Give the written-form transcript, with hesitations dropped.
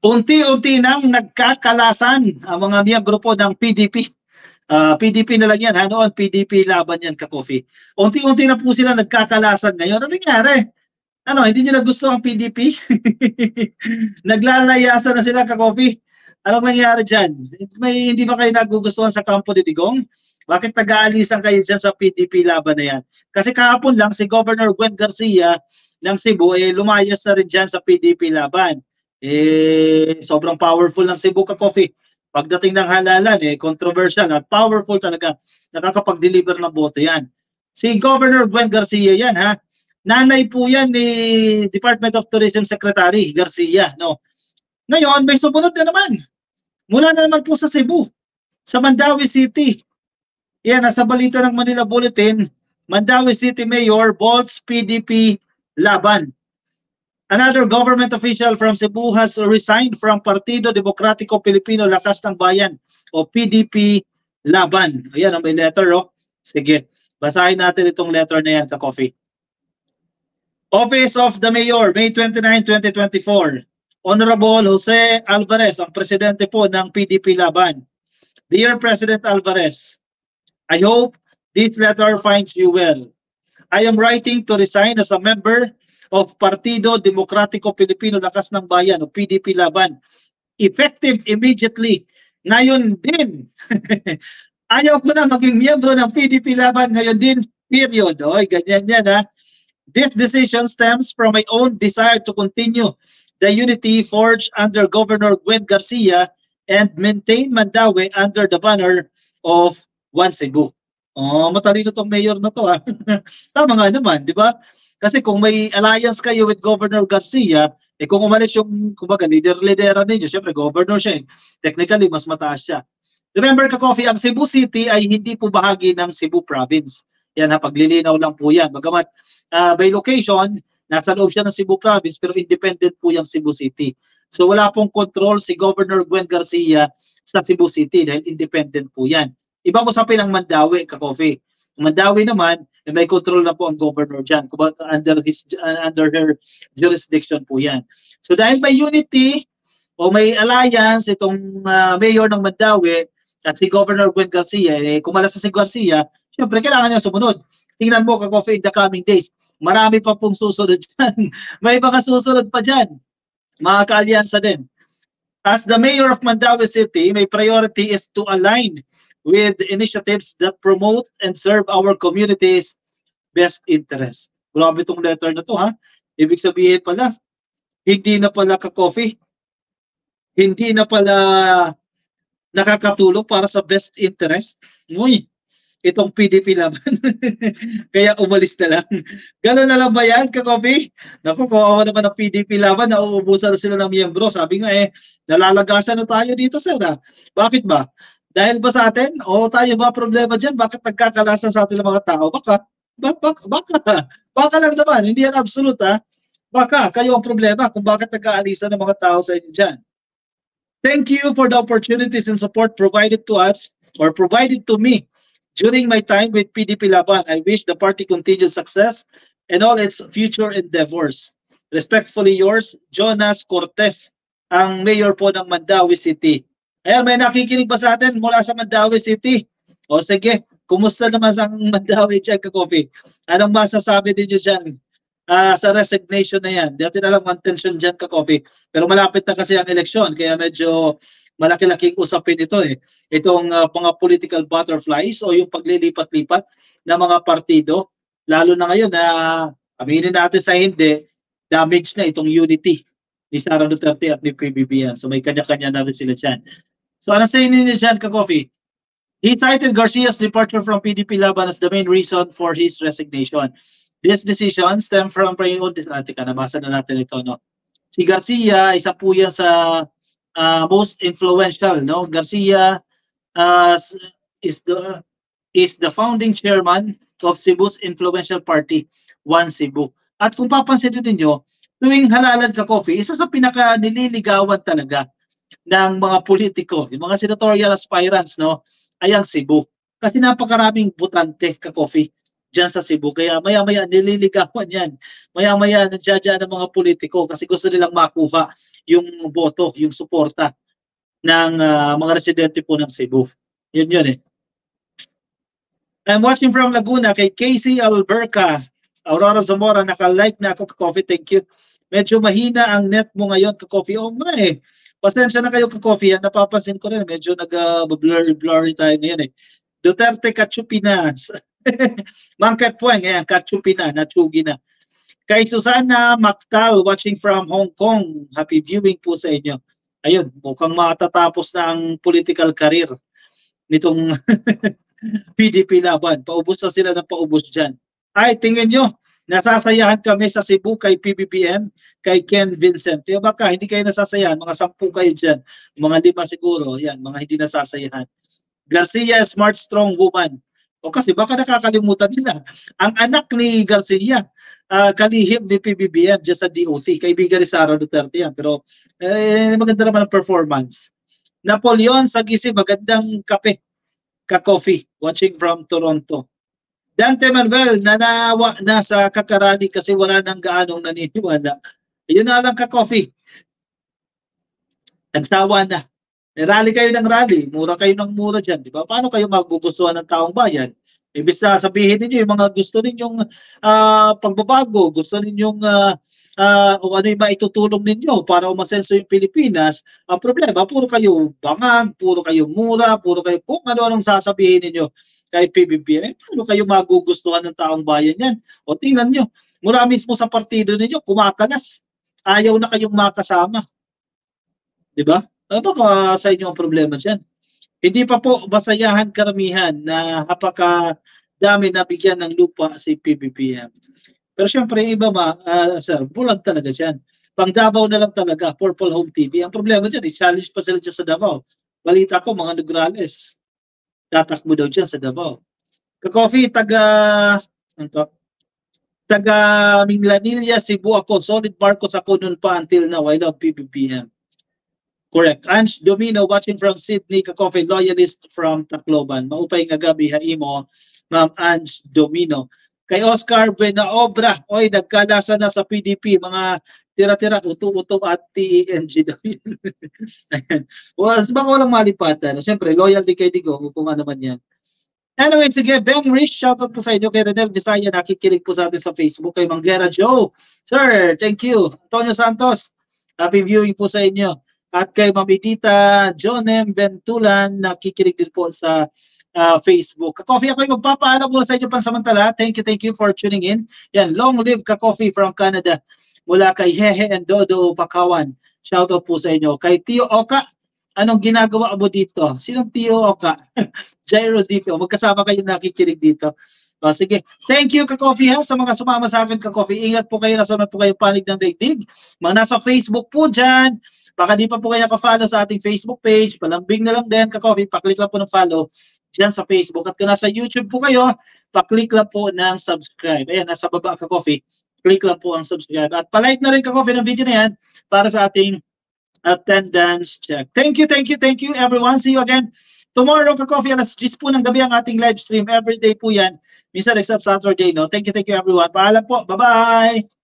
Unti-unti nang nagkakalasan ang mga miyembro po ng PDP. PDP na lang yan, ha? Noon, PDP laban yan, ka-coffee. Unti-unti na po sila nagkakalasan ngayon. Ano nangyari? Ano, hindi nyo nagusto ang PDP? Naglalayasan na sila, ka-coffee. Anong nangyari dyan? Hindi ba kayo nagugustuhan sa kampo ni Digong? Bakit nag-aalisan kayo dyan sa PDP laban na yan? Kasi kahapon lang, si Governor Gwen Garcia ng Cebu, lumayas na rin dyan sa PDP laban. Sobrang powerful ng Cebu, ka-coffee. Pagdating ng halalan, controversial at powerful talaga. Nakakapag-deliver ng boto yan. Si Governor Gwen Garcia yan, ha? Nanay po yan ni Department of Tourism Secretary Garcia, no? Ngayon, may sumunod na naman. Mula na naman po sa Cebu, sa Mandawi City. Yan, nasa balita ng Manila Bulletin, Mandawi City Mayor bolts PDP laban. Another government official from Cebu has resigned from Partido Demokratiko Pilipino Lakas ng Bayan o PDP laban. Ayan, may letter, oh. Sige, basahin natin itong letter na yan, ka-coffee. Office of the Mayor, May 29, 2024. Honorable Jose Alvarez, ang presidente po ng PDP laban. Dear President Alvarez, I hope this letter finds you well. I am writing to resign as a member of Partido Demokratiko Pilipino Lakas ng Bayan o PDP laban. Effective immediately. Ngayon din. Ayaw ko na maging miyembro ng PDP laban ngayon din. Period. Oy, ganyan yan, ha. This decision stems from my own desire to continue the unity forged under Governor Gwen Garcia and maintain Mandawi under the banner of One Cebu. Oh, matalino tong mayor na to, ha. Tama nga naman, di ba? Kasi kung may alliance kayo with Governor Garcia, kung umalis yung, kumbaga, leader-lidera ninyo, syempre, governor siya. Technically, mas mataas siya. Remember, ka-coffee, ang Cebu City ay hindi po bahagi ng Cebu Province. Yan, ha, paglilinaw lang po yan. Bagamat, by location, nasa loob siya ng Cebu Province, pero independent po yung Cebu City. So, wala pong control si Governor Gwen Garcia sa Cebu City dahil independent po yan. Ibang usapin ang Mandawi, ka-coffee. Mandawi naman, may control na po ang governor dyan. Under her jurisdiction po yan. So dahil may unity o may alliance itong mayor ng Mandawi at si Governor Gwen Garcia, kumalas sa si Garcia, syempre kailangan niya sumunod. Tingnan mo, ka-coffee, in the coming days, marami pa pong susunod dyan. May mga susunod pa dyan. Mga ka-alyansa din. As the mayor of Mandawi City, my priority is to align with initiatives that promote and serve our community's best interest. Grabe itong letter na to, ha? Ibig sabihin pala, hindi na pala ka-coffee, hindi na pala nakakatulong para sa best interest. Uy, itong PDP laban. Kaya umalis na lang. Gano'n na lang ba yan, ka-coffee? Naku, kawawa naman ang PDP laban, nauubusan na sila ng miyembro. Sabi nga nalalagasan na tayo dito, sir. Bakit ba? Dahil ba sa atin? O tayo ba problema dyan? Bakit nagkakalasan sa atin ng mga tao? Baka lang naman. Hindi yan absolute, ha? Baka kayo ang problema kung bakit nagkaalisan ng mga tao sa inyo dyan. Thank you for the opportunities and support provided to us or provided to me during my time with PDP Laban. I wish the party continued success and all its future endeavors. Respectfully yours, Jonas Cortez, ang mayor po ng Mandawi City. Ayan, may nakikinig ba sa atin mula sa Mandawi City? O sige, kumusta naman sa Mandawi dyan, ka-coffee? Anong masasabi ninyo dyan sa resignation na yan? Dati na lang ang tension dyan, ka-coffee. Pero malapit na kasi ang eleksyon, kaya medyo malaki-laking usapin ito Itong mga political butterflies o yung paglilipat-lipat ng mga partido. Lalo na ngayon na aminin natin sa hindi, damage na itong unity ni Sara Duterte at ni PBBM. So may kanya-kanya na rin sila dyan. So ano sa inyo dyan, ka-coffee? He cited Garcia's departure from PDP Laban as the main reason for his resignation. This decision stemmed from nabasa na natin ito, no? Si Garcia, isa po yan sa most influential, no? Garcia is the founding chairman of Cebu's influential party, One Cebu. At kung papansin niyo, tuwing halalan, ka-coffee, isa sa pinaka-nililigawan talaga ng mga politiko, yung mga senatorial aspirants, no, ay ang Cebu. Kasi napakaraming butante, ka-coffee, dyan sa Cebu. Kaya maya-maya nililigawan yan. Maya-maya nandiyan ng mga politiko kasi gusto nilang makuha yung boto, yung suporta ng mga residente po ng Cebu. Yun eh. I'm watching from Laguna kay Casey Alberca. Aurora Zamora, naka-like na ako ka-coffee. Thank you. Medyo mahina ang net mo ngayon ka-coffee. Oo nga eh. Pasensya na kayo ka-coffee. Napapansin ko rin. Medyo nag-blurry tayo ngayon eh. Duterte Kachupinas. Mangkat po ngayon. Kachupina. Natsugi na. Kay Susana Mactal, watching from Hong Kong. Happy viewing po sa inyo. Ayun, mukhang matatapos na ang political career nitong PDP laban. Paubos na sila ng paubos dyan. Ay, tingin nyo, nasasayahan kami sa Cebu kay PBBM, kay Ken Vincent. Yung baka hindi kayo nasasayahan, mga 10 kayo dyan. Mga 5 siguro, yan, mga hindi nasasayahan. Garcia, smart, strong woman. O kasi baka nakakalimutan nila. Ang anak ni Garcia, kalihim ni PBBM dyan sa DOT. Kaibigan ni Sara Duterte yan. Pero maganda naman ang performance. Napoleon Sagisi, magandang kape. Ka-coffee, watching from Toronto. Dante Manuel, nanawa na sa kakarani kasi wala nang gaanong naniniwala. Yun na lang ka-coffee. Nagsawa na. Rally kayo ng rally, mura kayo ng mura dyan. Di ba? Paano kayo magugustuhan ng taong bayan? Ibig na sabihin ninyo, yung mga gusto ninyong pagbabago, gusto ninyong o ano yung maitutulong ninyo para umasenso yung Pilipinas, ang problema, puro kayo bangag, puro kayo mura, puro kayo kung ano-anong sasabihin ninyo kay PBBM, paano kayo magugustuhan ng taong bayan yan? O tingnan nyo, mula mismo sa partido ninyo, kumakalas. Ayaw na kayong makasama. Diba? Baka sa inyo ang problema dyan. Hindi pa po masayahan karamihan na dami na bigyan ng lupa si PBBM. Pero syempre, iba sir, bulag talaga dyan. Pang Davao na lang talaga, Purple Home TV. Ang problema dyan, i-challenge pa sila dyan sa Davao. Balita ko, mga Nograles, tatakbo daw dyan sa Davao. Ka-coffee, taga Minglanilla, Cebu ako. Solid Marcos ako noon pa until now. I love PBBM. Correct. Ange Domino watching from Sydney, ka-coffee, loyalist from Tacloban. Maupay nga gabi, haimo, Ma'am Ange Domino. Kay Oscar Buenaobra, oy, nagkalasa na sa PDP, mga tira-tira, uto-uto at TNG daw yun. Well, baka walang malipatan. Siyempre, loyal din kay Digong, kung ano man yan. Anyway, sige, Ben Rich, shoutout po sa inyo. Kay Renel Visaya, nakikinig po sa atin sa Facebook. Kay Manguera Joe, sir, thank you. Antonio Santos, happy viewing po sa inyo. At kay Mamitita John M. Bentulan, nakikinig din po sa Facebook. Ka-coffee, ako yung magpapaalam muna sa inyo pansamantala. Thank you for tuning in. Yan, long live Ka-coffee from Canada. Mula kay Hehe and Dodo Pakawan. Shoutout po sa inyo. Kay Tio Oka, anong ginagawa mo dito? Sinong Tio Oka? Jairo Dipio. Magkasama kayo nakikinig dito. O, sige. Thank you, Ka-coffee, sa mga sumama sa akin, Ka-coffee. Ingat po kayo, nasa po kayo panig ng daigdig. Mga nasa Facebook po dyan. Baka di pa po kayo naka-follow sa ating Facebook page. Palambing na lang din, Ka-coffee. Paklik lang po ng follow dyan sa Facebook. At kung nasa YouTube po kayo, paklik lang po ng subscribe. Ayan, nasa baba, Ka-coffee. Click lang po ang subscribe. At palike na rin, Ka-coffee, ng video na yan para sa ating attendance check. Thank you everyone. See you again tomorrow, Ka-coffee. Alas 10 po ng gabi ang ating live stream. Every day po yan. Minsan except Saturday, no? Thank you everyone. Paalam po. Bye-bye!